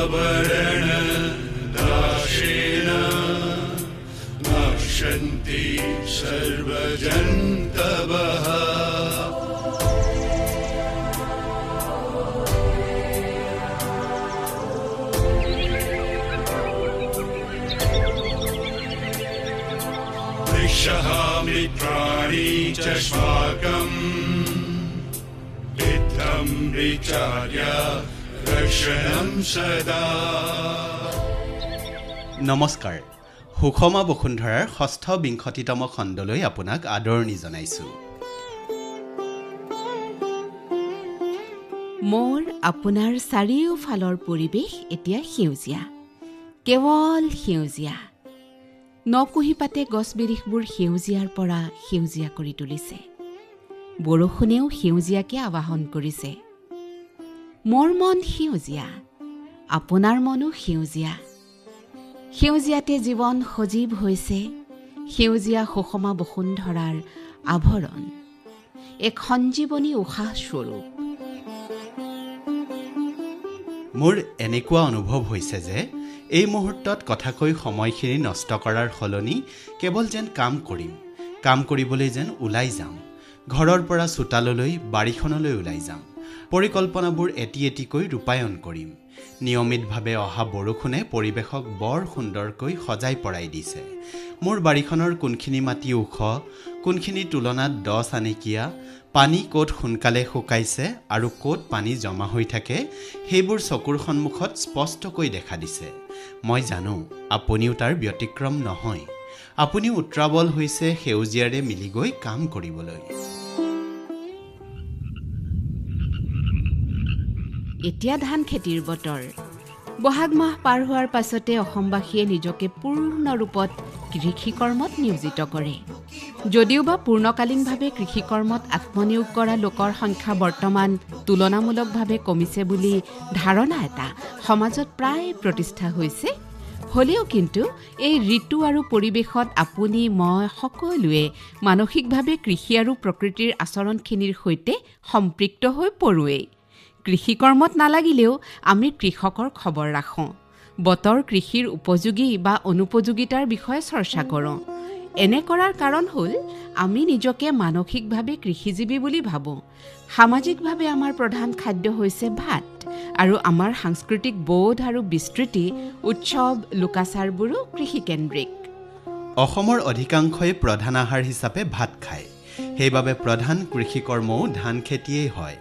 आवरणदाशेन नश्यन्ति सर्वजन्तवः मित्राणि च श्वाकम् इत्थं विचार्य रक्षणं सदा। নমস্কাৰ, সুষমা বসুন্ধৰাৰ ৬৫তম খণ্ডলৈ আপোনাক আদৰণি জনাইছোঁ। মোৰ আপোনাৰ চাৰিওফালৰ পৰিৱেশ এতিয়া সেউজীয়া, কেৱল সেউজীয়া। নকুহিপাতে গছ বিৰিখবোৰ সেউজীয়াৰ পৰা সেউজীয়া কৰি তুলিছে। বৰষুণেও সেউজীয়াকে আবাহন কৰিছে। মোৰ মন সেউজীয়া, আপোনাৰ মনো সেউজীয়া। সেউজীয়াতে জীৱন সজীৱ হৈছে। সেউজীয়া সুষমা বসুন্ধৰাৰ আভৰণ, এক সঞ্জীৱনী উশাহ স্বৰূপ। মোৰ এনেকুৱা অনুভৱ হৈছে যে এই মুহূৰ্তত কথাকৈ সময়খিনি নষ্ট কৰাৰ সলনি কেৱল যেন কাম কৰিবলৈ যেন ওলাই যাম। ঘৰৰ পৰা চোতাললৈ, বাৰীখনলৈ ওলাই যাম। পৰিকল্পনাবোৰ এটি এটিকৈ ৰূপায়ণ কৰিম। নিয়মিতভাৱে অহা বৰষুণে পৰিৱেশক বৰ সুন্দৰকৈ সজাই পৰাই দিছে। মোৰ বাৰীখনৰ কোনখিনি মাটি ওখ, কোনখিনি তুলনাত দ চানেকীয়া, পানী ক'ত সোনকালে শুকাইছে আৰু ক'ত পানী জমা হৈ থাকে, সেইবোৰ চকুৰ সন্মুখত স্পষ্টকৈ দেখা দিছে। মই জানো আপুনিও তাৰ ব্যতিক্ৰম নহয়। আপুনিও উত্ৰাৱল হৈছে সেউজীয়াৰে মিলি গৈ কাম কৰিবলৈ। এতিয়া ধান খেতিৰ বতৰ। বহাগ মাহ পাৰ হোৱাৰ পাছতে অসমবাসীয়ে নিজকে পূৰ্ণৰূপত কৃষিকৰ্মত নিয়োজিত কৰে। যদিওবা পূৰ্ণকালীনভাৱে কৃষিকৰ্মত আত্মনিয়োগ কৰা লোকৰ সংখ্যা বৰ্তমান তুলনামূলকভাৱে কমিছে বুলি ধাৰণা এটা সমাজত প্ৰায় প্ৰতিষ্ঠা হৈছে, হ'লেও কিন্তু এই ঋতু আৰু পৰিৱেশত আপুনি মই সকলোৱে মানসিকভাৱে কৃষি আৰু প্ৰকৃতিৰ আচৰণখিনিৰ সৈতে সম্পৃক্ত হৈ পৰোৱেই। কৃষিকৰ্মত নালাগিলেও আমি কৃষকৰ খবৰ ৰাখোঁ। বতৰ কৃষিৰ উপযোগী বা অনুপযোগিতাৰ বিষয়ে চৰ্চা কৰোঁ। এনে কৰাৰ কাৰণ হ'ল আমি নিজকে মানসিকভাৱে কৃষিজীৱী বুলি ভাবোঁ। সামাজিকভাৱে আমাৰ প্ৰধান খাদ্য হৈছে ভাত, আৰু আমাৰ সাংস্কৃতিক বোধ আৰু বিস্তৃতি, উৎসৱ, লোকাচাৰবোৰো কৃষিকেন্দ্ৰিক। অসমৰ অধিকাংশই প্ৰধান আহাৰ হিচাপে ভাত খায়। সেইবাবে প্ৰধান কৃষিকৰ্মও ধান খেতিয়েই হয়।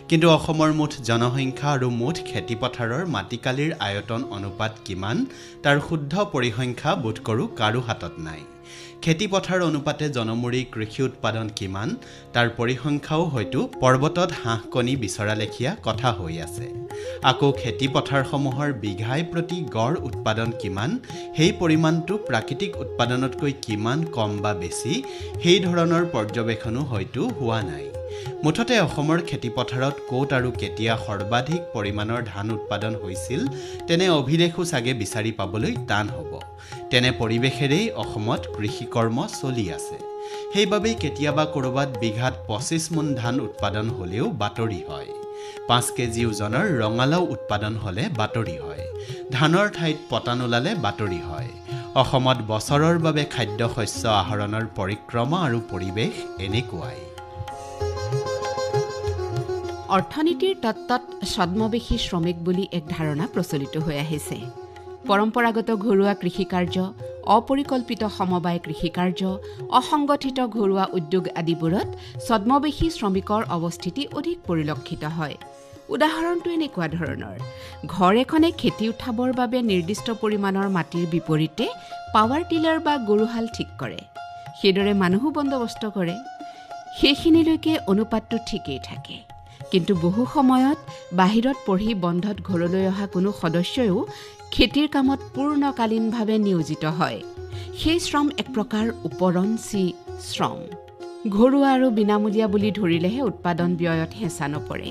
কিন্তু অসমৰ মুঠ জনসংখ্যা আৰু মুঠ খেতিপথাৰৰ মাটিকালিৰ আয়তন অনুপাত কিমান, তাৰ শুদ্ধ পৰিসংখ্যা বোধ কৰোঁ কাৰো হাতত নাই। খেতিপথাৰ অনুপাতে জনমূৰি কৃষি উৎপাদন কিমান, তাৰ পৰিসংখ্যাও হয়তো পৰ্বতত হাঁহ কণী বিচৰা লেখীয়া কথা হৈ আছে। আকৌ খেতিপথাৰসমূহৰ বিঘাই প্ৰতি গড় উৎপাদন কিমান, সেই পৰিমাণটো প্ৰাকৃতিক উৎপাদনতকৈ কিমান কম বা বেছি, সেই ধৰণৰ পৰ্যবেক্ষণো হয়তো হোৱা নাই। মুঠতে অসমৰ খেতিপথাৰত ক'ত আৰু কেতিয়া সৰ্বাধিক পৰিমাণৰ ধান উৎপাদন হৈছিল, তেনে অভিলেখো চাগে বিচাৰি পাবলৈ টান হ'ব। তেনে পৰিৱেশেৰেই অসমত কৃষিকৰ্ম চলি আছে। সেইবাবেই কেতিয়াবা ক'ৰবাত বিঘাত 25 মোন ধান উৎপাদন হ'লেও বাতৰি হয়। 5 কেজি ওজনৰ ৰঙালাও উৎপাদন হ'লে বাতৰি হয়। ধানৰ ঠাইত পতান ওলালে বাতৰি হয়। অসমত বছৰৰ বাবে খাদ্য শস্য আহৰণৰ পৰিক্ৰমা আৰু পৰিৱেশ এনেকুৱাই। অৰ্থনীতিৰ তত্ত্বত ছদ্মবেশী শ্ৰমিক বুলি এক ধাৰণা প্ৰচলিত হৈ আহিছে। পৰম্পৰাগত ঘৰুৱা কৃষিকাৰ্য, অপৰিকল্পিত সমবায় কৃষিকাৰ্য, অসংগঠিত ঘৰুৱা উদ্যোগ আদিবোৰত ছদ্মবেশী শ্ৰমিকৰ অৱস্থিতি অধিক পৰিলক্ষিত হয়। উদাহৰণটো এনেকুৱা ধৰণৰ: ঘৰ এখনে খেতি উঠাবৰ বাবে নিৰ্দিষ্ট পৰিমাণৰ মাটিৰ বিপৰীতে পাৱাৰ টিলাৰ বা গৰুহাল ঠিক কৰে। সেইদৰে মানুহো বন্দবস্ত কৰে। সেইখিনিলৈকে অনুপাতটো ঠিকেই থাকে। কিন্তু বহু সময়ত বাহিৰত পঢ়ি বন্ধত ঘৰলৈ অহা কোনো সদস্যও খেতিৰ কামত পূৰ্ণকালীনভাৱে নিয়োজিত হয়। সেই শ্ৰম এক প্ৰকাৰ উপৰঞ্চি শ্ৰম। ঘৰুৱা আৰু বিনামূলীয়া বুলি ধৰিলেহে উৎপাদন ব্যয়ত হেঁচা নপৰে।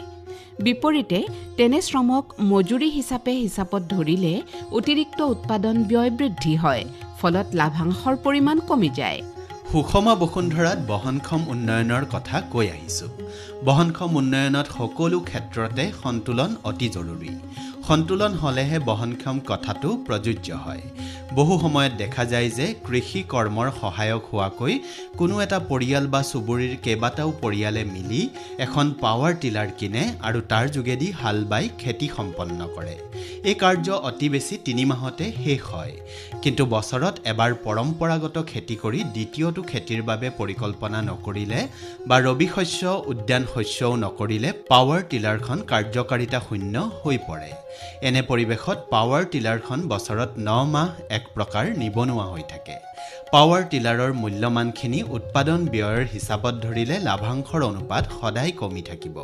বিপৰীতে তেনে শ্ৰমক মজুৰি হিচাপে হিচাপত ধৰিলে অতিৰিক্ত উৎপাদন ব্যয় বৃদ্ধি হয়, ফলত লাভাংশৰ পৰিমাণ কমি যায়। সুষমা বসুন্ধৰাত বহনক্ষম উন্নয়নৰ কথা কৈ আহিছোঁ। বহনক্ষম উন্নয়নত সকলো ক্ষেত্ৰতে সন্তুলন অতি জৰুৰী। সন্তুলন হ'লেহে বহনক্ষম কথাটো প্ৰযোজ্য হয়। বহু সময়ত দেখা যায় যে কৃষি কৰ্মৰ সহায়ক হোৱাকৈ কোনো এটা পৰিয়াল বা চুবুৰীৰ কেইবাটাও পৰিয়ালে মিলি এখন পাৱাৰ টিলাৰ কিনে আৰু তাৰ যোগেদি হাল বাই খেতি সম্পন্ন কৰে। এই কাৰ্য অতি বেছি 3 মাহতে শেষ হয়। কিন্তু বছৰত এবাৰ পৰম্পৰাগত খেতি কৰি দ্বিতীয়টো খেতিৰ বাবে পৰিকল্পনা নকৰিলে বা ৰবি শস্য উদ্যান শস্যও নকৰিলে পাৱাৰ টিলাৰখন কাৰ্যকাৰিতা শূন্য হৈ পৰে। এনে পৰিৱেশত পাৱাৰ টিলাৰখন বছৰত 9 মাহ এক প্ৰকাৰ নিবনুৱা হৈ থাকে। পাৱাৰ টিলাৰৰ মূল্যমানখিনি উৎপাদন ব্যয়ৰ হিচাপত ধৰিলে লাভাংশৰ অনুপাত সদায় কমি থাকিব।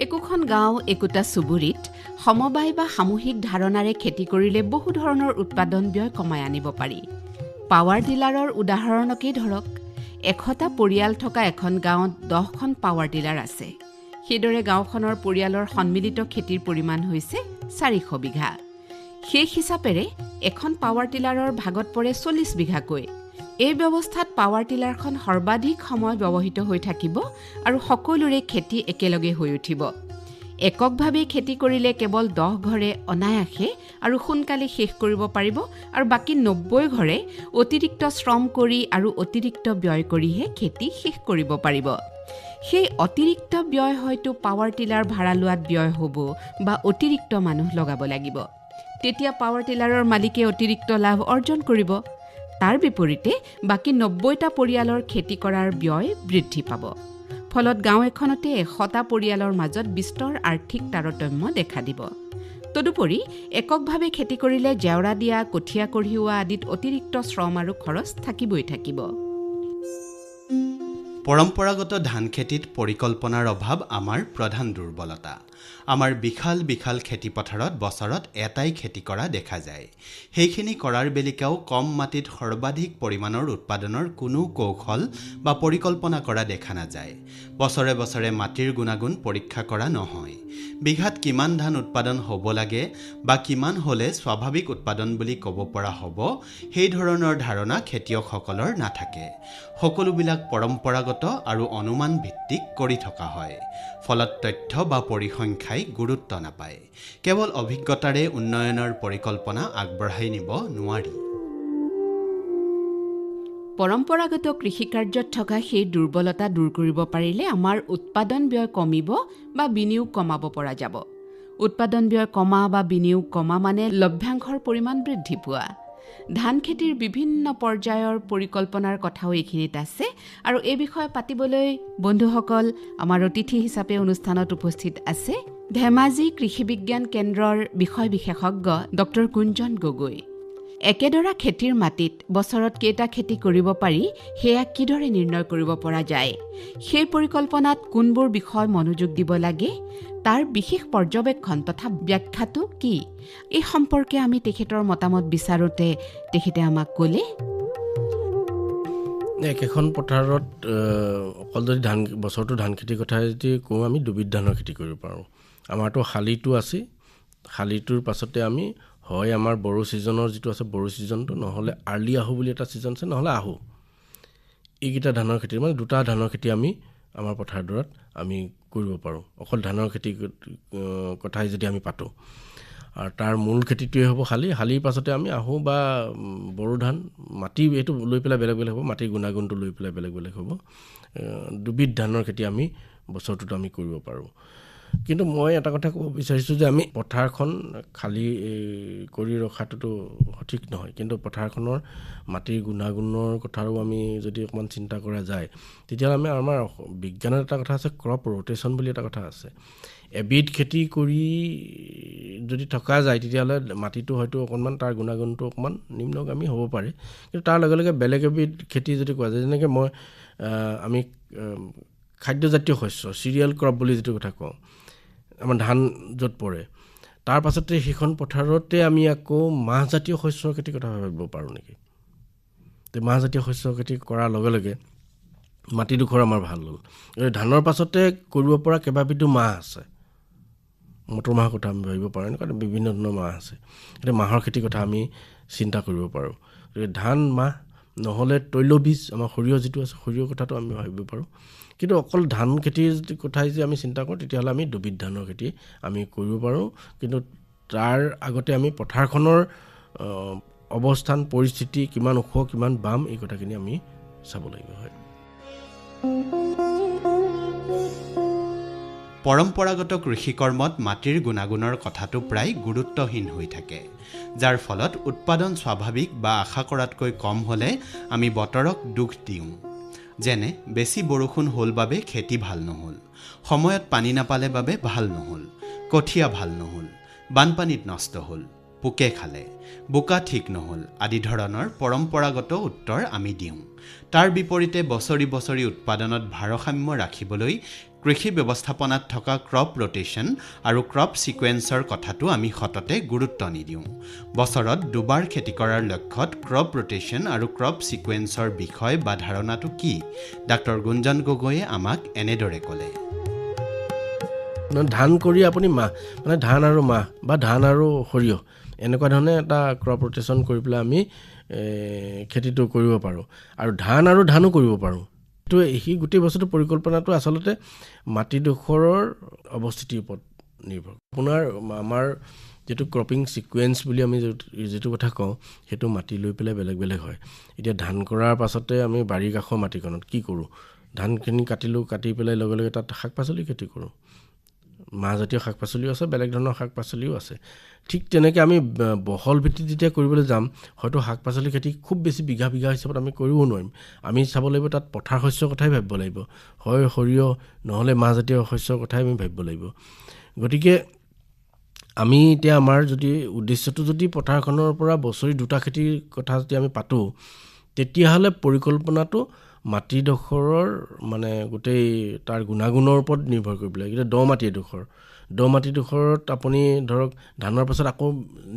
একোখন গাঁও একোটা চুবুৰীত সমবায় বা সামূহিক ধাৰণাৰে খেতি কৰিলে বহু ধৰণৰ উৎপাদন ব্যয় কমাই আনিব পাৰি। পাৱাৰ টিলাৰৰ উদাহৰণকেই ধৰক। 100টা পৰিয়াল থকা এখন গাঁৱত 10খন পাৱাৰ টিলাৰ আছে। সেইদৰে গাঁওখনৰ পৰিয়ালৰ সন্মিলিত খেতিৰ পৰিমাণ হৈছে 400 বিঘা। সেই হিচাপেৰে এখন পাৱাৰ টিলাৰৰ ভাগত পৰে 40 বিঘাকৈ। এই ব্যৱস্থাত পাৱাৰ টিলাৰখন সৰ্বাধিক সময় ব্যৱহৃত হৈ থাকিব আৰু সকলোৰে খেতি একেলগে হৈ উঠিব। এককভাৱে খেতি কৰিলে কেৱল 10 ঘৰে অনায়াসে আৰু সোনকালে শেষ কৰিব পাৰিব আৰু বাকী 90 ঘৰে অতিৰিক্ত শ্ৰম কৰি আৰু অতিৰিক্ত ব্যয় কৰিহে খেতি শেষ কৰিব পাৰিব। সেই অতিৰিক্ত ব্যয় হয়তো পাৱাৰ টিলাৰ ভাড়া লোৱাত ব্যয় হ'ব বা অতিৰিক্ত মানুহ লগাব লাগিব। তেতিয়া পাৱাৰ টিলাৰৰ মালিকে অতিৰিক্ত লাভ অৰ্জন কৰিব। তাৰ বিপৰীতে বাকী 90টা পৰিয়ালৰ খেতি কৰাৰ ব্যয় বৃদ্ধি পাব। ফলত গাঁও এখনতে 100টা পৰিয়ালৰ মাজত বিস্তৰ আৰ্থিক তাৰতম্য দেখা দিব। তদুপৰি এককভাৱে খেতি কৰিলে জেওৰা দিয়া, কঠীয়া কঢ়িওৱা আদিত অতিৰিক্ত শ্ৰম আৰু খৰচ থাকিবই থাকিব। পৰম্পৰাগত ধান খেতিত পৰিকল্পনাৰ অভাৱ আমাৰ প্ৰধান দুৰ্বলতা। আমাৰ বিশাল বিশাল খেতিপথাৰত বছৰত এটাই খেতি কৰা দেখা যায়। সেইখিনি কৰাৰ বেলিকাও কম মাটিত সৰ্বাধিক পৰিমাণৰ উৎপাদনৰ কোনো কৌশল বা পৰিকল্পনা কৰা দেখা নাযায়। বছৰে বছৰে মাটিৰ গুণাগুণ পৰীক্ষা কৰা নহয়। বিঘাত কিমান ধান উৎপাদন হ'ব লাগে বা কিমান হ'লে স্বাভাৱিক উৎপাদন বুলি ক'ব পৰা হ'ব, সেই ধৰণৰ ধাৰণা খেতিয়কসকলৰ নাথাকে। সকলোবিলাক পৰম্পৰাগত আৰু অনুমান ভিত্তিক কৰি থকা হয়। ফলত তথ্য বা পৰিসংখ্যাই গুৰুত্ব নাপায়। কেৱল অভিজ্ঞতাৰে উন্নয়নৰ পৰিকল্পনা আগবঢ়াই নিব নোৱাৰি। পৰম্পৰাগত কৃষিকাৰ্যত থকা সেই দুৰ্বলতা দূৰ কৰিব পাৰিলে আমাৰ উৎপাদন ব্যয় কমিব বা বিনিয়োগ কমাব পৰা যাব। উৎপাদন ব্যয় কমা বা বিনিয়োগ কমা মানে লভ্যাংশৰ পৰিমাণ বৃদ্ধি পোৱা। ধান খেতিৰ বিভিন্ন পৰ্যায়ৰ পৰিকল্পনাৰ কথাও এইখিনিত আছে আৰু এই বিষয়ে পাতিবলৈ বন্ধুসকল আমাৰ অতিথি হিচাপে অনুষ্ঠানত উপস্থিত আছে ধেমাজি কৃষি বিজ্ঞান কেন্দ্ৰৰ বিষয় বিশেষজ্ঞ ডক্টৰ কুঞ্জন গগৈ। একেডৰা খেতিৰ মাটিত বছৰত কেইটা খেতি কৰিব পাৰি সেয়া কিদৰে নিৰ্ণয় কৰিব পৰা যায়, সেই পৰিকল্পনাত কোনবোৰ বিষয় মনোযোগ দিব লাগে, তাৰ বিশেষ পৰ্যবেক্ষণ তথা ব্যাখ্যাটো কি, এই সম্পৰ্কে আমি তেখেতৰ মতামত বিচাৰোঁতে তেখেতে আমাক ক'লে, একেখন পথাৰত অকল যদি বছৰটো ধান খেতিৰ কথা যদি কওঁ, আমি দুবিধ ধানৰ খেতি কৰিব পাৰোঁ। আমাৰতো শালিটো আছে, শালিটোৰ পাছতে আমি হয় আমাৰ বড়ো ছিজনৰ যিটো আছে বড়ো ছিজনটো, নহ'লে আৰ্লি আহু বুলি এটা ছিজন আছে, নহ'লে আহু। এইকেইটা ধানৰ খেতি মানে দুটা ধানৰ খেতি আমি আমাৰ পথাৰডৰাত আমি কৰিব পাৰোঁ। অকল ধানৰ খেতি কথাই যদি আমি পাতোঁ, আৰু তাৰ মূল খেতিটোৱে হ'ব শালিৰ পাছতে আমি আহু বা বড়ো ধান, মাটি এইটো লৈ পেলাই বেলেগ বেলেগ হ'ব, মাটিৰ গুণাগুণটো লৈ পেলাই বেলেগ বেলেগ হ'ব। দুবিধ ধানৰ খেতি আমি বছৰটোত আমি কৰিব পাৰোঁ। কিন্তু মই এটা কথা ক'ব বিচাৰিছোঁ যে আমি পথাৰখন খালী কৰি ৰখাটোতো সঠিক নহয়, কিন্তু পথাৰখনৰ মাটিৰ গুণাগুণৰ কথাও আমি যদি অকণমান চিন্তা কৰা যায়, তেতিয়াহ'লে আমাৰ বিজ্ঞানৰ এটা কথা আছে, ক্ৰপ ৰোটেশ্যন বুলি এটা কথা আছে। এবিধ খেতি কৰি যদি থকা যায় তেতিয়াহ'লে মাটিটো হয়তো অকণমান তাৰ গুণাগুণটো অকণমান নিম্নগামী হ'ব পাৰে, কিন্তু তাৰ লগে লগে বেলেগ এবিধ খেতি যদি কৰা যায়, যেনেকৈ আমি খাদ্যজাতীয় শস্য চিৰিয়েল ক্ৰপ বুলি যিটো কথা কওঁ, আমাৰ ধান য'ত পৰে, তাৰ পাছতে সেইখন পথাৰতে আমি আকৌ মাহজাতীয় শস্যৰ খেতিৰ কথা ভাবিব পাৰোঁ নেকি? তো মাহজাতীয় শস্যৰ খেতি কৰাৰ লগে লগে মাটিডোখৰ আমাৰ ভাল হ'ল। ধানৰ পাছতে কৰিব পৰা কেইবাবিধো মাহ আছে, মটৰ মাহৰ কথা আমি ভাবিব পাৰোঁ, এনেকুৱা বিভিন্ন ধৰণৰ মাহ আছে। এতিয়া মাহৰ খেতিৰ কথা আমি চিন্তা কৰিব পাৰোঁ। ধান, মাহ, নহ'লে তৈলবীজ, আমাৰ সৰিয়হ যিটো আছে সৰিয়হৰ কথাটো আমি ভাবিব পাৰোঁ। কিন্তু অকল ধান খেতিৰ কথাই যে আমি চিন্তা কৰোঁ তেতিয়াহ'লে আমি দুবিধ ধানৰ খেতি আমি কৰিব পাৰোঁ, কিন্তু তাৰ আগতে আমি পথাৰখনৰ অৱস্থান পৰিস্থিতি কিমান ওখ কিমান বাম এই কথাখিনি আমি চাব লাগিব। হয়, পৰম্পৰাগত কৃষিকৰ্মত মাটিৰ গুণাগুণৰ কথাটো প্ৰায় গুৰুত্বহীন হৈ থাকে, যাৰ ফলত উৎপাদন স্বাভাৱিক বা আশা কৰাতকৈ কম হ'লে আমি বতৰক দুখ দিওঁ। যেনে বেছি বৰষুণ হ'ল বাবে খেতি ভাল নহ'ল, সময়ত পানী নাপালে বাবে ভাল নহ'ল, কঠীয়া ভাল নহ'ল, বানপানীত নষ্ট হ'ল, পোকে খালে, বোকা ঠিক নহ'ল আদি ধৰণৰ পৰম্পৰাগত উত্তৰ আমি দিওঁ। তাৰ বিপৰীতে বছৰি বছৰি উৎপাদনত ভাৰসাম্য ৰাখিবলৈ কৃষি ব্যৱস্থাপনাত থকা ক্ৰপ ৰোটেশ্যন আৰু ক্ৰপ ছিকুৱেন্সৰ কথাটো আমি সততে গুৰুত্ব নিদিওঁ। বছৰত দুবাৰ খেতি কৰাৰ লক্ষ্যত ক্ৰপ ৰোটেশ্যন আৰু ক্ৰপ ছিকুৱেন্সৰ বিষয় বা ধাৰণাটো কি? ডাক্তৰ গুঞ্জন গগৈয়ে আমাক এনেদৰে ক'লে। ধান কৰি আপুনি মাহ মানে ধান আৰু মাহ বা ধান আৰু সৰিয়হ এনেকুৱা ধৰণে এটা ক্ৰপ ৰোটেশ্যন কৰি পেলাই আমি খেতিটো কৰিব পাৰোঁ, আৰু ধান আৰু ধানো কৰিব পাৰোঁ। তো সেই গোটেই বস্তুটো পৰিকল্পনাটো আচলতে মাটিডোখৰৰ অৱস্থিতিৰ ওপৰত নিৰ্ভৰ। আপোনাৰ আমাৰ যিটো ক্ৰপিং ছিকুৱেন্স বুলি আমি যিটো কথা কওঁ সেইটো মাটি লৈ পেলাই বেলেগ বেলেগ হয়। এতিয়া ধান কৰাৰ পাছতে আমি বাৰীৰ কাষৰ মাটিকণত কি কৰোঁ, ধানখিনি কাটিলোঁ, কাটি পেলাই লগে লগে তাত শাক পাচলি খেতি কৰোঁ। মাহজাতীয় শাক পাচলিও আছে, বেলেগ ধৰণৰ শাক পাচলিও আছে। ঠিক তেনেকৈ আমি বহল ভিত্তিত যেতিয়া কৰিবলৈ যাম, হয়তো শাক পাচলি খেতি খুব বেছি বিঘা বিঘা হিচাপত আমি কৰিব নোৱাৰিম। আমি চাব লাগিব তাত পথাৰ শস্যৰ কথাই ভাবিব লাগিব, হয় সৰিয়হ নহ'লে মাহজাতীয় শস্যৰ কথাই আমি ভাবিব লাগিব। গতিকে আমি এতিয়া আমাৰ যদি উদ্দেশ্যটো যদি পথাৰখনৰ পৰা বছৰি দুটা খেতিৰ কথা যদি আমি পাতোঁ, তেতিয়াহ'লে পৰিকল্পনাটো মাটিডোখৰৰ মানে গোটেই তাৰ গুণাগুণৰ ওপৰত নিৰ্ভৰ কৰিব লাগে। এতিয়া দ মাটিডোখৰত আপুনি ধৰক ধানৰ পাছত আকৌ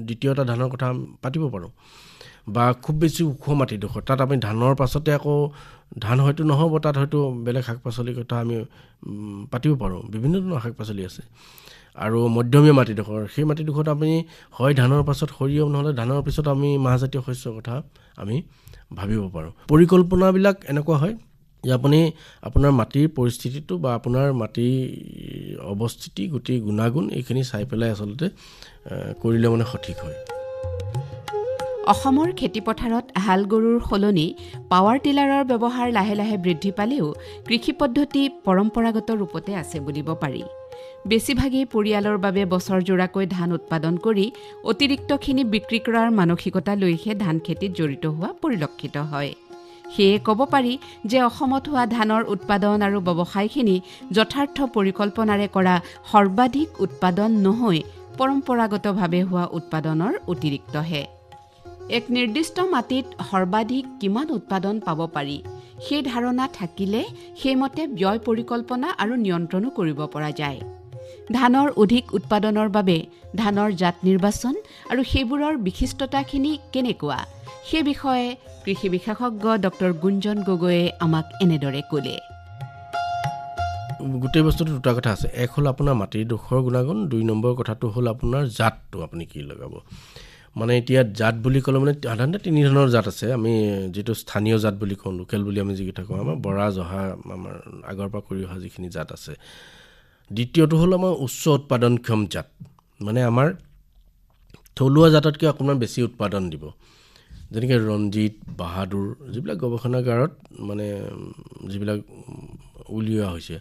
দ্বিতীয় এটা ধানৰ কথা পাতিব পাৰোঁ, বা খুব বেছি ওখ মাটিডোখৰ তাত আপুনি ধানৰ পাছতে আকৌ ধান হয়তো নহ'ব, তাত হয়তো বেলেগ শাক পাচলিৰ কথা আমি পাতিব পাৰোঁ। বিভিন্ন ধৰণৰ শাক পাচলি আছে। আৰু মধ্যমীয়া মাটিডোখৰ, সেই মাটিডোখৰত আপুনি হয় ধানৰ পাছত সৰিয়হ নহ'লে ধানৰ পিছত আমি মাহজাতীয় শস্যৰ কথা আমি ভাবিব পাৰোঁ। পৰিকল্পনাবিলাক এনেকুৱা হয় যে আপুনি আপোনাৰ মাটিৰ পৰিস্থিতিটো বা আপোনাৰ মাটিৰ অৱস্থিতি গোটেই গুণাগুণ এইখিনি চাই পেলাই আচলতে কৰিলে মানে সঠিক হয়। অসমৰ খেতিপথাৰত হাল গৰুৰ সলনি পাৱাৰ টিলাৰৰ ব্যৱহাৰ লাহে লাহে বৃদ্ধি পালেও কৃষি পদ্ধতি পৰম্পৰাগত ৰূপতে আছে বুলিব পাৰি। বেছিভাগেই পৰিয়ালৰ বাবে বছৰজোৰাকৈ ধান উৎপাদন কৰি অতিৰিক্তখিনি বিক্ৰী কৰাৰ মানসিকতা লৈহে ধান খেতিত জড়িত হোৱা পৰিলক্ষিত হয়। সেয়ে ক'ব পাৰি যে অসমত হোৱা ধানৰ উৎপাদন আৰু ব্যৱসায়খিনি যথাৰ্থ পৰিকল্পনাৰে কৰা সৰ্বাধিক উৎপাদন নহয়, পৰম্পৰাগতভাৱে হোৱা উৎপাদনৰ অতিৰিক্তহে। এক নিৰ্দিষ্ট মাটিত সৰ্বাধিক কিমান উৎপাদন পাব পাৰি সেই ধাৰণা থাকিলে সেইমতে ব্যয় পৰিকল্পনা আৰু নিয়ন্ত্ৰণো কৰিব পৰা যায়। ধানৰ অধিক উৎপাদনৰ বাবে ধানৰ জাত নিৰ্বাচন আৰু সেইবোৰৰ বিশিষ্টতাখিনি কেনেকুৱা সেই বিষয়ে কৃষি বিশেষজ্ঞ ডক্টৰ গুঞ্জন গগৈয়ে আমাক এনেদৰে ক'লে। গোটেই বস্তুটো দুটা কথা আছে। এক হ'ল আপোনাৰ মাটিডোখৰ গুণাগুণ, 2 নম্বৰ কথাটো হ'ল আপোনাৰ জাতটো আপুনি কি লগাব। মানে এতিয়া জাত বুলি ক'লে মানে সাধাৰণতে 3 ধৰণৰ জাত আছে। আমি যিটো স্থানীয় জাত বুলি কওঁ, লোকেল বুলি আমি যিকেইটা কওঁ, আমাৰ বৰা জহা আমাৰ আগৰ পৰা কৰি অহা যিখিনি জাত আছে। দ্বিতীয়টো হ'ল আমাৰ উচ্চ উৎপাদনক্ষম জাত, মানে আমাৰ থলুৱা জাততকৈ অকণমান বেছি উৎপাদন দিব, যেনেকৈ ৰঞ্জিত, বাহাদুৰ, যিবিলাক গৱেষণাগাৰত মানে যিবিলাক উলিওৱা হৈছে।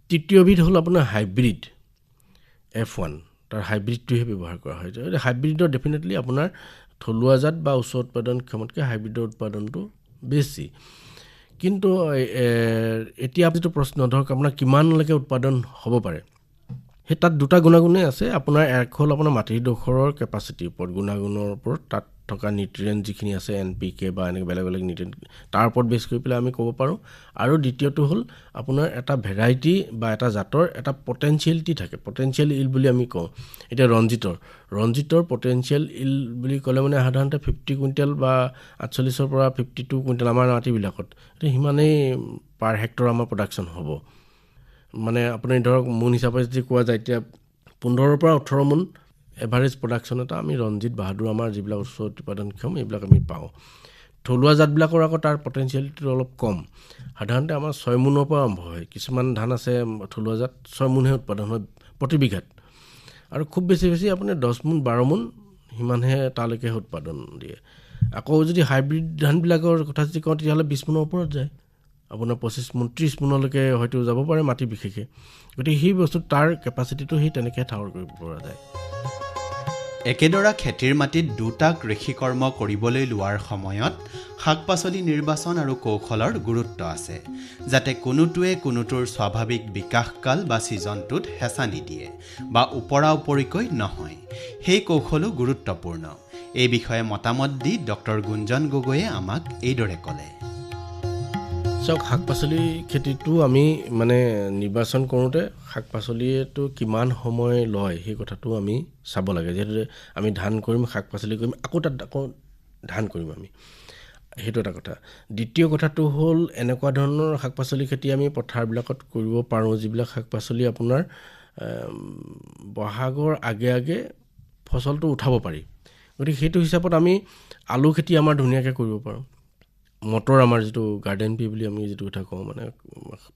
তৃতীয়বিধ হ'ল আপোনাৰ হাইব্ৰিড F1, তাৰ হাইব্ৰিডটোহে ব্যৱহাৰ কৰা হয়। হাইব্ৰিডৰ ডেফিনেটলি আপোনাৰ থলুৱা জাত বা উচ্চ উৎপাদনক্ষমতকৈ হাইব্ৰিডৰ উৎপাদনটো বেছি। কিন্তু এতিয়া যিটো প্ৰশ্ন, ধৰক আপোনাৰ কিমানলৈকে উৎপাদন হ'ব পাৰে, সেই তাত দুটা গুণাগুণেই আছে। আপোনাৰ এক হ'ল আপোনাৰ মাটিডোখৰৰ কেপাচিটিৰ ওপৰত, গুণাগুণৰ ওপৰত, তাত থকা নিউট্ৰিয়েণ্ট যিখিনি আছে NPK বা এনেকৈ বেলেগ বেলেগ নিউট্ৰিয়েণ্ট, তাৰ ওপৰত বেছ কৰি পেলাই আমি ক'ব পাৰোঁ। আৰু দ্বিতীয়টো হ'ল আপোনাৰ এটা ভেৰাইটি বা এটা জাতৰ এটা পটেঞ্চিয়েলিটি থাকে, পটেঞ্চিয়েল ইল বুলি আমি কওঁ। এতিয়া ৰঞ্জিতৰ পটেঞ্চিয়েল ইল বুলি ক'লে মানে সাধাৰণতে 50 কুইণ্টেল বা 48 পৰা 52 কুইণ্টেল আমাৰ মাটিবিলাকত সিমানেই পাৰ হেক্টৰ আমাৰ প্ৰডাকশ্যন হ'ব। মানে আপুনি ধৰক মোন হিচাপে যদি কোৱা যায়, এতিয়া 15 পৰা 18 মোন এভাৰেজ প্ৰডাকশ্যন এটা আমি ৰঞ্জিত বাহাদুৰ আমাৰ যিবিলাক উচ্চ উৎপাদনক্ষম এইবিলাক আমি পাওঁ। থলুৱা জাতবিলাকৰ আকৌ তাৰ পটেঞ্চিয়েলিটিটো অলপ কম। সাধাৰণতে আমাৰ 6 মোনৰ পৰা আৰম্ভ হয়। কিছুমান ধান আছে থলুৱা জাত 6 মোনহে উৎপাদন হয় প্ৰতি বিঘাত, আৰু খুব বেছি আপুনি 10 মোন 12 মোন সিমানহে তালৈকে উৎপাদন দিয়ে। আকৌ যদি হাইব্ৰিড ধানবিলাকৰ কথা যদি কওঁ তেতিয়াহ'লে 20 মোনৰ ওপৰত যায়, আপোনাৰ 25 মোন 30 মোনলৈকে হয়তো যাব পাৰে মাটি বিশেষে। গতিকে সেই বস্তু তাৰ কেপাচিটিটো সেই তেনেকৈ ঠাৱৰ কৰিব পৰা যায়। একেদৰে খেতিৰ মাটিত দুটা কৃষি কৰ্ম কৰিবলৈ লোৱাৰ সময়ত শাক পাচলি নিৰ্বাচন আৰু কৌশলৰ গুৰুত্ব আছে, যাতে কোনোটোৱে কোনোটোৰ স্বাভাৱিক বিকাশকাল বা ছিজনটোত হেঁচা নিদিয়ে বা ওপৰা ওপৰিকৈ নহয়। সেই কৌশলো গুৰুত্বপূৰ্ণ। এই বিষয়ে মতামত দি ডক্টৰ গুঞ্জন গগৈয়ে আমাক এইদৰে ক'লে। চাওক, শাক পাচলি খেতিটো আমি নিৰ্বাচন কৰোঁতে শাক পাচলিয়েতো কিমান সময় লয় সেই কথাটো আমি চাব লাগে। যিহেতু আমি ধান কৰিম, শাক পাচলি কৰিম, আকৌ ধান কৰিম আমি, সেইটো এটা কথা। দ্বিতীয় কথাটো হ'ল এনেকুৱা ধৰণৰ শাক পাচলি খেতি আমি পথাৰবিলাকত কৰিব পাৰোঁ যিবিলাক শাক পাচলি আপোনাৰ বহাগৰ আগে আগে ফচলটো উঠাব পাৰি। গতিকে সেইটো হিচাপত আমি আলু খেতি আমাৰ ধুনীয়াকৈ কৰিব পাৰোঁ। মটৰ, আমাৰ যিটো গাৰ্ডেন পি বুলি আমি যিটো কথা কওঁ,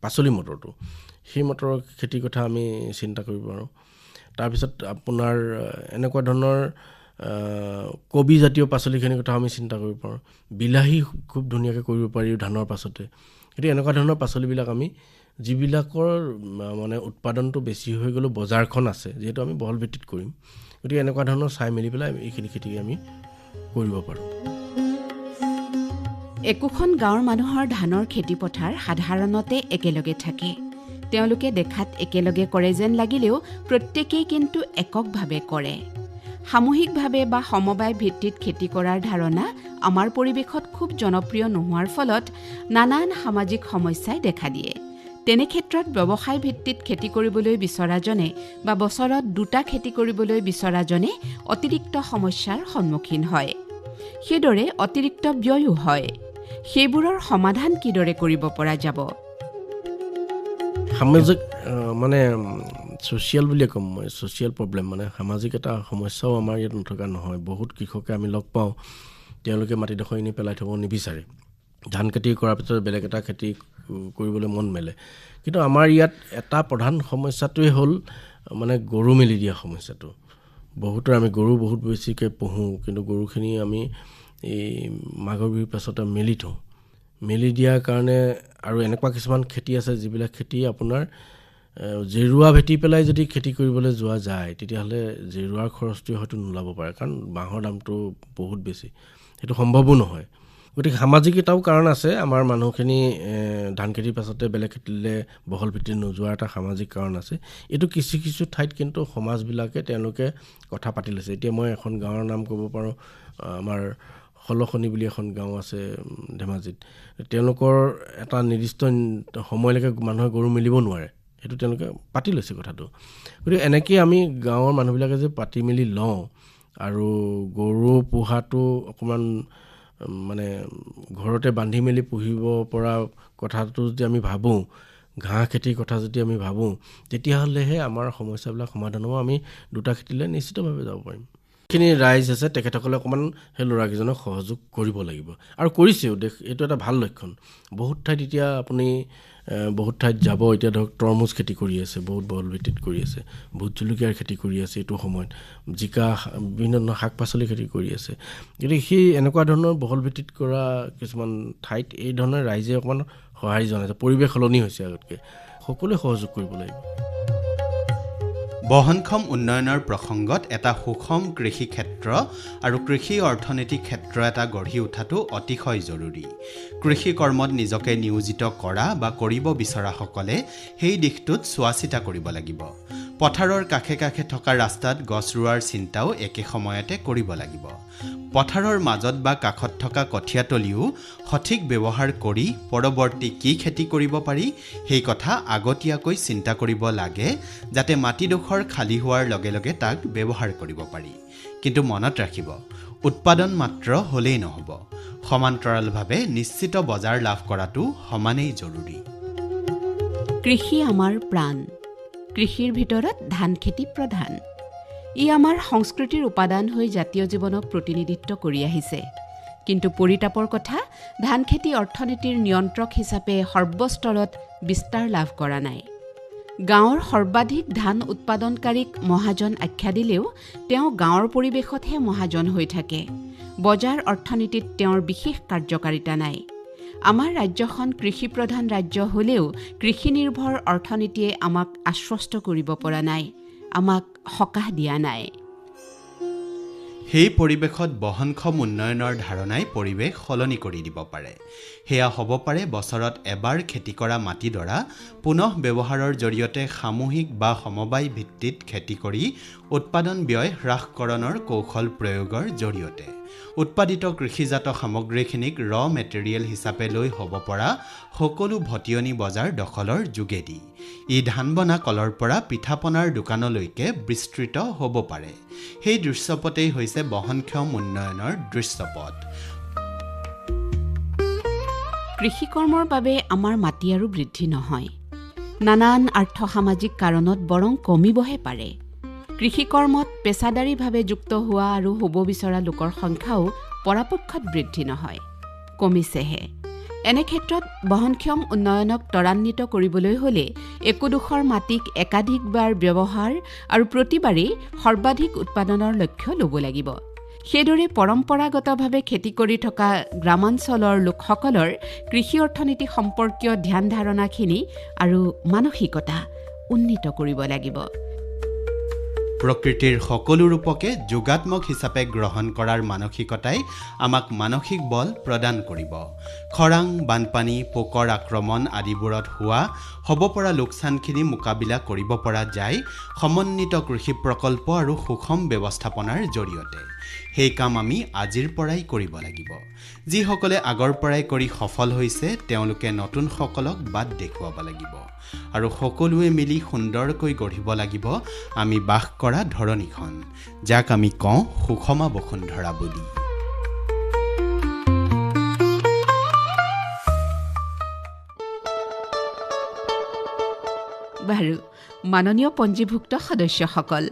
পাচলি মটৰটো, সেই মটৰৰ খেতিৰ কথা আমি চিন্তা কৰিব পাৰোঁ। তাৰপিছত আপোনাৰ এনেকুৱা ধৰণৰ কবি জাতীয় পাচলিখিনিৰ কথা আমি চিন্তা কৰিব পাৰোঁ। বিলাহী খুব ধুনীয়াকৈ কৰিব পাৰি ধানৰ পাছতে। গতিকে এনেকুৱা ধৰণৰ পাচলিবিলাক আমি যিবিলাকৰ উৎপাদনটো বেছি হৈ গ'লেও বজাৰখন আছে, যিহেতু আমি বহল ভিত্তিত কৰিম, গতিকে এনেকুৱা ধৰণৰ চাই মেলি পেলাই এইখিনি খেতি আমি কৰিব পাৰোঁ। একোখন গাঁৱৰ মানুহৰ ধানৰ খেতি পথাৰ সাধাৰণতে একেলগে থাকে। তেওঁলোকে দেখাত একেলগে কৰে যেন লাগিলেও প্ৰত্যেকেই কিন্তু এককভাৱে কৰে। সামূহিকভাৱে বা সমবায় ভিত্তিত খেতি কৰাৰ ধাৰণা আমাৰ পৰিৱেশত খুব জনপ্ৰিয় নোহোৱাৰ ফলত নানান সামাজিক সমস্যাই দেখা দিয়ে। তেনে ক্ষেত্ৰত ব্যৱসায় ভিত্তিত খেতি কৰিবলৈ বিচৰাজনে বা বছৰত 2টা খেতি কৰিবলৈ বিচৰাজনে অতিৰিক্ত সমস্যাৰ সন্মুখীন হয়। সেইদৰে অতিৰিক্ত ব্যয়ো হয়। সেইবোৰৰ সমাধান কিদৰে কৰিব পৰা যাব? সামাজিক ছ'চিয়েল বুলিয়ে ক'ম মই, ছ'চিয়েল প্ৰব্লেম, সামাজিক এটা সমস্যাও আমাৰ ইয়াত নথকা নহয়। বহুত কৃষকে আমি লগ পাওঁ, তেওঁলোকে মাটিডোখৰ এনেই পেলাই থ'ব নিবিচাৰে। ধান খেতি কৰাৰ পিছত বেলেগ এটা খেতি কৰিবলৈ মন মেলে। কিন্তু আমাৰ ইয়াত এটা প্ৰধান সমস্যাটোৱে হ'ল গৰু মেলি দিয়া সমস্যাটো। আমি গৰু বহুত বেছিকৈ পোহোঁ, কিন্তু গৰুখিনি আমি এই মাঘৰ বিহুৰ পাছতে মেলি থওঁ। মেলি দিয়াৰ কাৰণে আৰু এনেকুৱা কিছুমান খেতি আছে যিবিলাক খেতি আপোনাৰ জেৰুৱা ভেটি পেলাই যদি খেতি কৰিবলৈ যোৱা যায় তেতিয়াহ'লে জেৰুৱাৰ খৰচটোৱে হয়তো নোলাব পাৰে, কাৰণ বাঁহৰ দামটো বহুত বেছি, সেইটো সম্ভৱো নহয়। গতিকে সামাজিক এটাও কাৰণ আছে। আমাৰ মানুহখিনি ধান খেতিৰ পাছতে বেলেগ খেতিলৈ বহল ভিত্তিত নোযোৱাৰ এটা সামাজিক কাৰণ আছে। এইটো কিছু কিছু ঠাইত কিন্তু সমাজবিলাকে তেওঁলোকে কথা পাতি লৈছে। এতিয়া মই এখন গাঁৱৰ নাম ক'ব পাৰোঁ, আমাৰ হলখনি বুলি এখন গাঁও আছে ধেমাজিত। তেওঁলোকৰ এটা নিৰ্দিষ্ট সময়লৈকে মানুহে গৰু মেলিব নোৱাৰে, সেইটো তেওঁলোকে পাতি লৈছে কথাটো। গতিকে এনেকৈ আমি গাঁৱৰ মানুহবিলাকে যে পাতি মেলি লওঁ, আৰু গৰু পোহাটো অকণমান ঘৰতে বান্ধি মেলি পুহিব পৰা কথাটো যদি আমি ভাবোঁ, ঘাঁহ খেতিৰ কথা যদি আমি ভাবোঁ, তেতিয়াহ'লেহে আমাৰ সমস্যাবিলাক সমাধান হ'ব। আমি 2টা খেতিলৈ নিশ্চিতভাৱে যাব পাৰিম। যিখিনি ৰাইজ আছে তেখেতসকলে অকণমান সেই ল'ৰাকেইজনক সহযোগ কৰিব লাগিব, আৰু কৰিছেও। এইটো এটা ভাল লক্ষণ। বহুত ঠাইত এতিয়া আপুনি বহুত ঠাইত যাব, এতিয়া ধৰক তৰমুজ খেতি কৰি আছে, বহুত বহল ভিত্তিত কৰি আছে, ভোট জলকীয়াৰ খেতি কৰি আছে এইটো সময়ত, জিকা, বিভিন্ন ধৰণৰ শাক পাচলি খেতি কৰি আছে। গতিকে সেই এনেকুৱা ধৰণৰ বহল ভিত্তিত কৰা কিছুমান ঠাইত এই ধৰণৰ ৰাইজে অকণমান সঁহাৰি জনাইছে। পৰিৱেশ সলনি হৈছে আগতকৈ, সকলোৱে সহযোগ কৰিব লাগিব। বহনক্ষম উন্নয়নৰ প্ৰসংগত এটা সুষম কৃষি ক্ষেত্ৰ আৰু কৃষি অৰ্থনৈতিক ক্ষেত্ৰ এটা গঢ়ি উঠাটো অতিশয় জৰুৰী। কৃষি কৰ্মত নিজকে নিয়োজিত কৰা বা কৰিব বিচৰাসকলে সেই দিশটোত চোৱা চিতা কৰিব লাগিব। পথাৰৰ কাষে কাষে থকা ৰাস্তাত গছ ৰোৱাৰ চিন্তাও একে সময়তে কৰিব লাগিব। পথাৰৰ মাজত বা কাষত থকা কঠীয়াতলিও সঠিক ব্যৱহাৰ কৰি পৰৱৰ্তী কি খেতি কৰিব পাৰি সেই কথা আগতীয়াকৈ চিন্তা কৰিব লাগে, যাতে মাটিডোখৰ খালী হোৱাৰ লগে লগে তাক ব্যৱহাৰ কৰিব পাৰি। কিন্তু মনত ৰাখিব, উৎপাদন মাত্ৰ হ'লেই নহ'ব, সমান্তৰালভাৱে নিশ্চিত বজাৰ লাভ কৰাটো সমানেই জৰুৰী। কৃষি আমাৰ প্ৰাণ। কৃষিৰ ভিতৰত ধান খেতি প্ৰধান। ই আমাৰ সংস্কৃতিৰ উপাদান হৈ জাতীয় জীৱনক প্ৰতিনিধিত্ব কৰি আহিছে। কিন্তু পৰিতাপৰ কথা ধান খেতি অৰ্থনীতিৰ নিয়ন্ত্ৰক হিচাপে সৰ্বস্তৰত বিস্তাৰ লাভ কৰা নাই। গাঁৱৰ সৰ্বাধিক ধান উৎপাদনকাৰীক মহাজন আখ্যা দিলেও তেওঁ গাঁৱৰ পৰিৱেশতহে মহাজন হৈ থাকে। বজাৰ অৰ্থনীতিত তেওঁৰ বিশেষ কাৰ্যকাৰিতা নাই। আমাৰ ৰাজ্যখন কৃষিপ্ৰধান ৰাজ্য হ'লেও কৃষিনিৰ্ভৰ অৰ্থনীতিয়ে আমাক আশ্বস্ত কৰিব পৰা নাই, আমাক সকাহ দিয়া নাই। সেই পৰিৱেশত বহনক্ষম উন্নয়নৰ ধাৰণাই পৰিৱেশ সলনি কৰি দিব পাৰে। সেয়া হ'ব পাৰে বছৰত এবাৰ খেতি কৰা মাটিডৰা পুনঃ ব্যৱহাৰৰ জৰিয়তে সামূহিক বা সমবায় ভিত্তিত খেতি কৰি উৎপাদন ব্যয় হ্ৰাসকৰণৰ কৌশল প্ৰয়োগৰ জৰিয়তে উৎপাদিত কৃষিজাত সামগ্ৰীখিনিক ৰ মেটেৰিয়েল হিচাপে লৈ হ'ব পৰা সকলো ভটিয়নি বজাৰ দখলৰ যোগেদি ই ধান বনা কলৰ পৰা পিঠাপনাৰ দোকানলৈকে বিস্তৃত হ'ব পাৰে। সেই দৃশ্যপটেই হৈছে বহনক্ষম উন্নয়নৰ দৃশ্যপট। কৃষিকৰ্মৰ বাবে আমাৰ মাটি আৰু বৃদ্ধি নহয়, নানান আৰ্থসামাজিক কাৰণত বৰং কমিবহে পাৰে। কৃষিকৰ্মত পেছাদাৰীভাৱে যুক্ত হোৱা আৰু হ'ব বিচৰা লোকৰ সংখ্যাও পৰাপক্ষত বৃদ্ধি নহয়, কমিছেহে। এনে ক্ষেত্ৰত বহনক্ষম উন্নয়নক ত্বৰান্বিত কৰিবলৈ হ'লে একোডোখৰ মাটিক একাধিকবাৰ ব্যৱহাৰ আৰু প্ৰতিবাৰেই সৰ্বাধিক উৎপাদনৰ লক্ষ্য ল'ব লাগিব। সেইদৰে পৰম্পৰাগতভাৱে খেতি কৰি থকা গ্ৰামাঞ্চলৰ লোকসকলৰ কৃষি অৰ্থনীতি সম্পৰ্কীয় ধ্যান ধাৰণাখিনি আৰু মানসিকতা উন্নীত কৰিব লাগিব। প্ৰকৃতিৰ সকলো ৰূপকে যোগাত্মক হিচাপে গ্ৰহণ কৰাৰ মানসিকতাই আমাক মানসিক বল প্ৰদান কৰিব। খৰাং, বানপানী, পোকৰ আক্ৰমণ আদিবোৰত হ'ব পৰা লোকচানখিনি মোকাবিলা কৰিব পৰা যায় সমন্বিত কৃষি প্ৰকল্প আৰু সুষম ব্যৱস্থাপনাৰ জৰিয়তে। সেই কাম আমি আজিৰ পৰাই কৰিব লাগিব। যিসকলে আগৰ পৰাই কৰি সফল হৈছে তেওঁলোকে নতুনসকলক বাট দেখুৱাব লাগিব আৰু সকলোৱে মিলি সুন্দৰকৈ গঢ়িব লাগিব আমি বাস কৰা ধৰণীখন, যাক আমি কওঁ সুষমা বসুন্ধৰা বুলি। বাৰু মাননীয় পঞ্জীভুক্ত সদস্যসকল,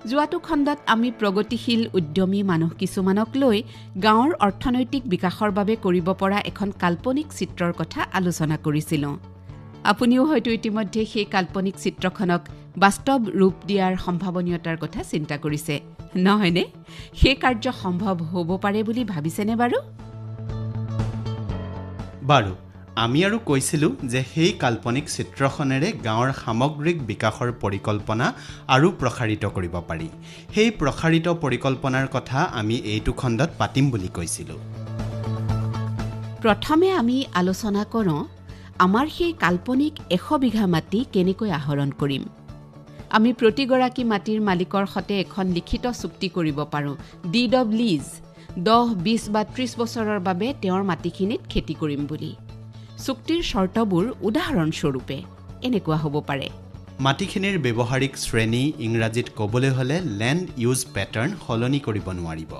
যোৱাটো খণ্ডত আমি প্ৰগতিশীল উদ্যমী মানুহ কিছুমানক লৈ গাঁৱৰ অৰ্থনৈতিক বিকাশৰ বাবে কৰিব পৰা এখন কাল্পনিক চিত্ৰৰ কথা আলোচনা কৰিছিলোঁ। আপুনিও হয়তো ইতিমধ্যে সেই কাল্পনিক চিত্ৰখনক বাস্তৱ ৰূপ দিয়াৰ সম্ভাৱনীয়তাৰ কথা চিন্তা কৰিছে, নহয়নে? সেই কাৰ্য সম্ভৱ হ'ব পাৰে বুলি ভাবিছেনে বাৰু? বাৰু, আমি আৰু কৈছিলোঁ যে সেই কাল্পনিক চিত্ৰখনেৰে গাঁৱৰ সামগ্ৰিক বিকাশৰ পৰিকল্পনা আৰু প্ৰসাৰিত কৰিব পাৰি। সেই প্ৰসাৰিত পৰিকল্পনাৰ কথা আমি এইটো খণ্ডত পাতিম বুলি কৈছিলোঁ। প্ৰথমে আমি আলোচনা কৰোঁ আমাৰ সেই কাল্পনিক 100 বিঘা মাটি কেনেকৈ আহৰণ কৰিম। আমি প্ৰতিগৰাকী মাটিৰ মালিকৰ সৈতে এখন লিখিত চুক্তি কৰিব পাৰোঁ, ডিড অৱ লিজ, 10, 20 বা 30 বছৰৰ বাবে তেওঁৰ মাটিখিনিত খেতি কৰিম বুলি। চুক্তিৰ চৰ্তবোৰ উদাহৰণস্বৰূপে এনেকুৱা হ'ব পাৰে: মাটিখিনিৰ ব্যৱহাৰিক শ্ৰেণী, ইংৰাজীত ক'বলৈ হ'লে লেণ্ড ইউজ পেটাৰ্ণ সলনি কৰিব নোৱাৰিব।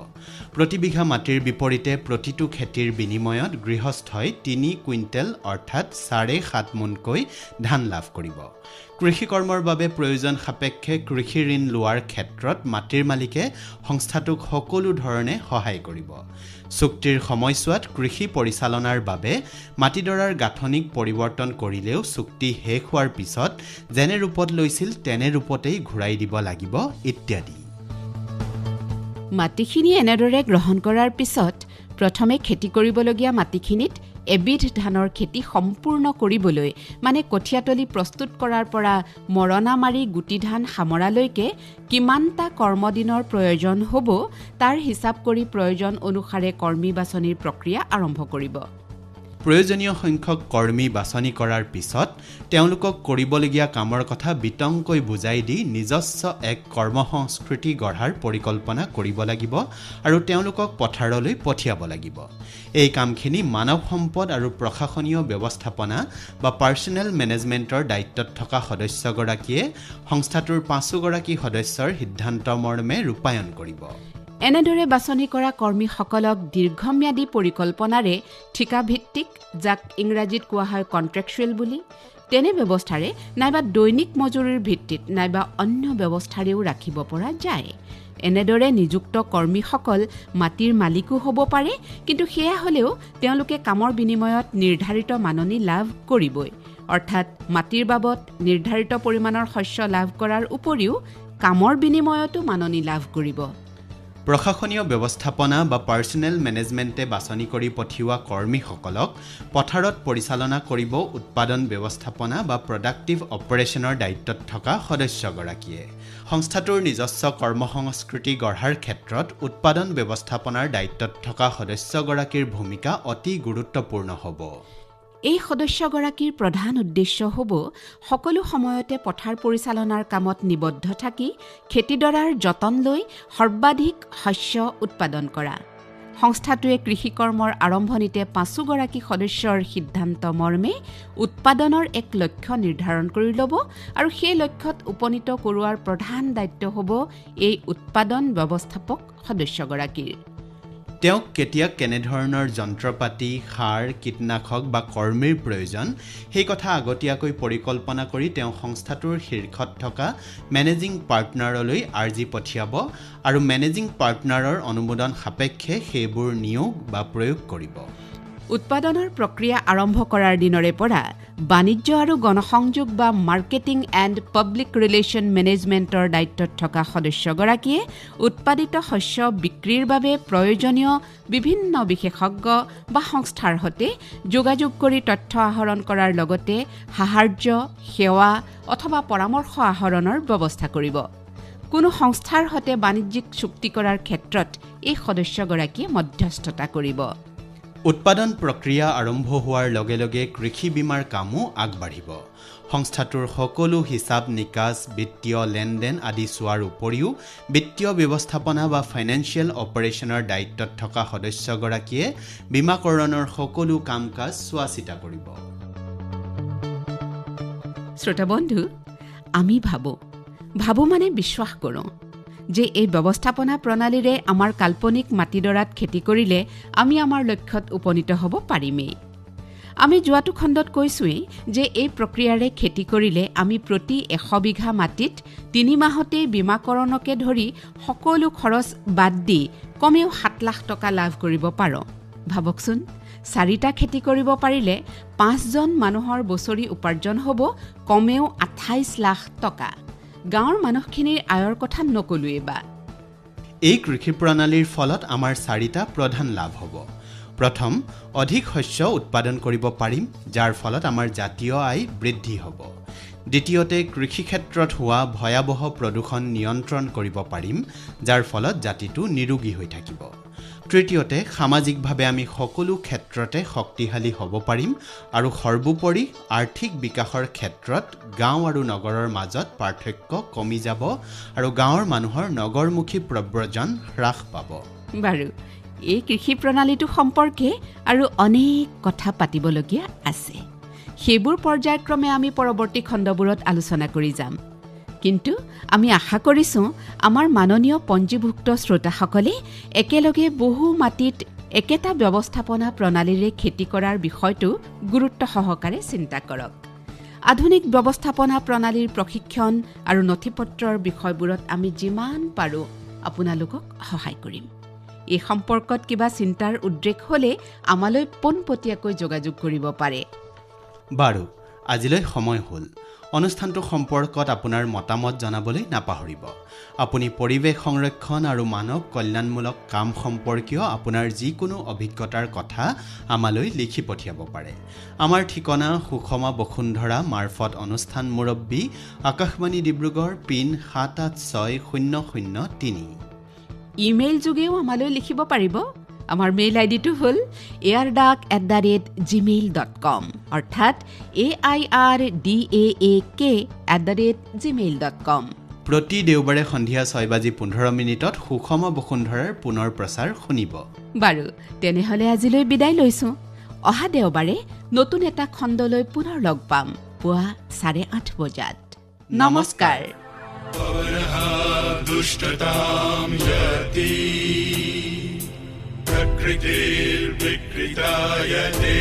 প্ৰতি বিঘা মাটিৰ বিপৰীতে প্ৰতিটো খেতিৰ বিনিময়ত গৃহস্থই 3 কুইণ্টেল অৰ্থাৎ 7.5 মোনকৈ ধান লাভ কৰিব। কৃষিকৰ্মৰ বাবে প্ৰয়োজন সাপেক্ষে কৃষি ঋণ লোৱাৰ ক্ষেত্ৰত মাটিৰ মালিকে সংস্থাটোক সকলো ধৰণে সহায় কৰিব। চুক্তিৰ সময়ছোৱাত কৃষি পৰিচালনাৰ বাবে মাটিডৰাৰ গাঁথনিক পৰিৱৰ্তন কৰিলেও চুক্তি শেষ হোৱাৰ পিছত যেনে ৰূপত লৈছিল তেনে ৰূপতেই ঘূৰাই দিব লাগিব ইত্যাদি। মাটিখিনি এনেদৰে গ্ৰহণ কৰাৰ পিছত প্ৰথমে খেতি কৰিবলগীয়া মাটিখিনিত এবিধ ধানৰ খেতি সম্পূৰ্ণ কৰিবলৈ, মানে কঠীয়াতলি প্ৰস্তুত কৰাৰ পৰা মৰণা মাৰি গুটি ধান সামৰালৈকে কিমানটা কৰ্মদিনৰ প্ৰয়োজন হ'ব তাৰ হিচাপ কৰি প্ৰয়োজন অনুসাৰে কৰ্মী বাছনিৰ প্ৰক্ৰিয়া আৰম্ভ কৰিব। প্ৰয়োজনীয় সংখ্যক কৰ্মী বাছনি কৰাৰ পিছত তেওঁলোকক কৰিবলগীয়া কামৰ কথা বিতংকৈ বুজাই দি নিজস্ব এক কৰ্মসংস্কৃতি গঢ়াৰ পৰিকল্পনা কৰিব লাগিব আৰু তেওঁলোকক পথাৰলৈ পঠিয়াব লাগিব। এই কামখিনি মানৱ সম্পদ আৰু প্ৰশাসনীয় ব্যৱস্থাপনা বা পাৰ্চনেল মেনেজমেণ্টৰ দায়িত্বত থকা সদস্যগৰাকীয়ে সংস্থাটোৰ 5 গৰাকী সদস্যৰ সিদ্ধান্ত মৰ্মে ৰূপায়ণ কৰিব। এনেদৰে বাছনি কৰা কৰ্মীসকলক দীৰ্ঘম্যাদী পৰিকল্পনাৰে ঠিকাভিত্তিক, যাক ইংৰাজীত কোৱা হয় কণ্ট্ৰেকচুৱেল বুলি, তেনে ব্যৱস্থাৰে নাইবা দৈনিক মজুৰিৰ ভিত্তিত নাইবা অন্য ব্যৱস্থাৰেও ৰাখিব পৰা যায়। এনেদৰে নিযুক্ত কৰ্মীসকল মাটিৰ মালিকো হ'ব পাৰে, কিন্তু সেয়া হ'লেও তেওঁলোকে কামৰ বিনিময়ত নিৰ্ধাৰিত মাননি লাভ কৰিবই, অৰ্থাৎ মাটিৰ বাবদ নিৰ্ধাৰিত পৰিমাণৰ শস্য লাভ কৰাৰ উপৰিও কামৰ বিনিময়তো মাননি লাভ কৰিব। প্ৰশাসনীয় ব্যৱস্থাপনা বা পাৰ্চনেল মেনেজমেণ্টে বাছনি কৰি পঠিওৱা কৰ্মীসকলক পথাৰত পৰিচালনা কৰিব উৎপাদন ব্যৱস্থাপনা বা প্ৰডাক্টিভ অপাৰেশ্যনৰ দায়িত্বত থকা সদস্যগৰাকীয়ে। সংস্থাটোৰ নিজস্ব কৰ্মসংস্কৃতি গঢ়াৰ ক্ষেত্ৰত উৎপাদন ব্যৱস্থাপনাৰ দায়িত্বত থকা সদস্যগৰাকীৰ ভূমিকা অতি গুৰুত্বপূৰ্ণ হ'ব। এই সদস্যগৰাকীৰ প্ৰধান উদ্দেশ্য হ'ব সকলো সময়তে পথাৰ পৰিচালনাৰ কামত নিবদ্ধ থাকি খেতিডৰাৰ যতন লৈ সৰ্বাধিক শস্য উৎপাদন কৰা। সংস্থাটোৱে কৃষিকৰ্মৰ আৰম্ভণিতে 5 গৰাকী সদস্যৰ সিদ্ধান্ত মৰ্মে উৎপাদনৰ এক লক্ষ্য নিৰ্ধাৰণ কৰি ল'ব আৰু সেই লক্ষ্যত উপনীত কৰোৱাৰ প্ৰধান দায়িত্ব হ'ব এই উৎপাদন ব্যৱস্থাপক সদস্যগৰাকীৰ। তেওঁক কেতিয়া কেনেধৰণৰ যন্ত্ৰপাতি, সাৰ, কীটনাশক বা কৰ্মীৰ প্ৰয়োজন সেই কথা আগতীয়াকৈ পৰিকল্পনা কৰি তেওঁ সংস্থাটোৰ শীৰ্ষত থকা মেনেজিং পাৰ্টনাৰলৈ আৰ্জি পঠিয়াব আৰু মেনেজিং পাৰ্টনাৰৰ অনুমোদন সাপেক্ষে সেইবোৰ নিয়োগ বা প্ৰয়োগ কৰিব। উৎপাদনৰ প্ৰক্ৰিয়া আৰম্ভ কৰাৰ দিনৰে পৰা বাণিজ্য আৰু গণসংযোগ বা মাৰ্কেটিং এণ্ড পাব্লিক ৰিলেশ্যন মেনেজমেণ্টৰ দায়িত্বত থকা সদস্যগৰাকীয়ে উৎপাদিত শস্য বিক্ৰীৰ বাবে প্ৰয়োজনীয় বিভিন্ন বিশেষজ্ঞ বা সংস্থাৰ সৈতে যোগাযোগ কৰি তথ্য আহৰণ কৰাৰ লগতে সাহায্য, সেৱা অথবা পৰামৰ্শ আহৰণৰ ব্যৱস্থা কৰিব। কোনো সংস্থাৰ সৈতে বাণিজ্যিক চুক্তি কৰাৰ ক্ষেত্ৰত এই সদস্যগৰাকীয়ে মধ্যস্থতা কৰিব। উৎপাদন প্ৰক্ৰিয়া আৰম্ভ হোৱাৰ লগে লগে কৃষি বীমাৰ কামো আগবাঢ়িব। সংস্থাটোৰ সকলো হিচাপ নিকাচ, বিত্তীয় লেনদেন আদি চোৱাৰ উপৰিও বিত্তীয় ব্যৱস্থাপনা বা ফাইনেন্সিয়েল অপাৰেশ্যনৰ দায়িত্বত থকা সদস্যগৰাকীয়ে বীমাকৰণৰ সকলো কাম কাজ চোৱা চিতা কৰিব। শ্ৰোতা বন্ধু, আমি ভাবোঁ মানে বিশ্বাস কৰোঁ যে এই ব্যৱস্থাপনা প্ৰণালীৰে আমাৰ কাল্পনিক মাটিডৰাত খেতি কৰিলে আমি আমাৰ লক্ষ্যত উপনীত হ'ব পাৰিমেই। আমি যোৱাটো খণ্ডত কৈছোঁৱেই যে এই প্ৰক্ৰিয়াৰে খেতি কৰিলে আমি প্ৰতি 100 বিঘা মাটিত 3 মাহতেই বীমাকৰণকে ধৰি সকলো খৰচ বাদ দি কমেও 7 লাখ টকা লাভ কৰিব পাৰোঁ। ভাবকচোন, 4টা খেতি কৰিব পাৰিলে 5জন মানুহৰ বছৰি উপাৰ্জন হ'ব কমেও 28 লাখ টকা। গাঁৱৰ মানুহখিনিৰ আয়ৰ কথা নকলোৱেই বা। এই কৃষি প্ৰণালীৰ ফলত আমাৰ 4টা প্ৰধান লাভ হ'ব। প্ৰথম, অধিক শস্য উৎপাদন কৰিব পাৰিম, যাৰ ফলত আমাৰ জাতীয় আয় বৃদ্ধি হ'ব। দ্বিতীয়তে, কৃষি ক্ষেত্ৰত হোৱা ভয়াৱহ প্ৰদূষণ নিয়ন্ত্ৰণ কৰিব পাৰিম, যাৰ ফলত জাতিটো নিৰোগী হৈ থাকিব। তৃতীয়তে, সামাজিকভাৱে আমি সকলো ক্ষেত্ৰতে শক্তিশালী হ'ব পাৰিম আৰু সৰ্বোপৰি আৰ্থিক বিকাশৰ ক্ষেত্ৰত গাঁও আৰু নগৰৰ মাজত পাৰ্থক্য কমি যাব আৰু গাঁৱৰ মানুহৰ নগৰমুখী প্ৰব্ৰজন হ্ৰাস পাব। বাৰু, এই কৃষি প্ৰণালীটো সম্পৰ্কে আৰু অনেক কথা পাতিবলগীয়া আছে। সেইবোৰ পৰ্যায়ক্ৰমে আমি পৰৱৰ্তী খণ্ডবোৰত আলোচনা কৰি যাম। কিন্তু আমি আশা কৰিছোঁ আমাৰ মাননীয় পঞ্জীভুক্ত শ্ৰোতাসকলে একেলগে বহু মাটিত একেটা ব্যৱস্থাপনা প্ৰণালীৰে খেতি কৰাৰ বিষয়টো গুৰুত্ব সহকাৰে চিন্তা কৰক। আধুনিক ব্যৱস্থাপনা প্ৰণালীৰ প্ৰশিক্ষণ আৰু নথিপত্ৰৰ বিষয়বোৰত আমি যিমান পাৰোঁ আপোনালোকক সহায় কৰিম। এই সম্পৰ্কত কিবা চিন্তাৰ উদ্ৰেক হ'লে আমালৈ পোনপটীয়াকৈ যোগাযোগ কৰিব পাৰে। বাৰু, আজিলৈ সময় হ'ল। অনুষ্ঠানটো সম্পৰ্কত আপোনাৰ মতামত জনাবলৈ নাপাহৰিব। আপুনি পৰিৱেশ সংৰক্ষণ আৰু মানৱ কল্যাণমূলক কাম সম্পৰ্কীয় আপোনাৰ যিকোনো অভিজ্ঞতাৰ কথা আমালৈ লিখি পঠিয়াব পাৰে। আমাৰ ঠিকনা সুষমা বসুন্ধৰা মাৰ্ফত অনুষ্ঠান মুৰব্বী, আকাশবাণী ডিব্ৰুগড়, পিন 786003। ইমেইল যোগেও আমালৈ লিখিব পাৰিব। আমাৰ মেইল আইডিটো হ'ল airdak@gmail.com, অৰ্থাৎ airdaak@gmail.com। প্ৰতি দেওবাৰে সন্ধিয়া 6:15 সুষমা বসুন্ধৰাৰ পুনৰ প্ৰচাৰ শুনিব। বাৰু, তেনেহ'লে আজিলৈ বিদায় লৈছোঁ। অহা দেওবাৰে নতুন এটা খণ্ডলৈ পুনৰ লগ পাম পুৱা 8:30 বজাত। নমস্কাৰ। दुष्टतां यति प्रकृतिर्विकृतायते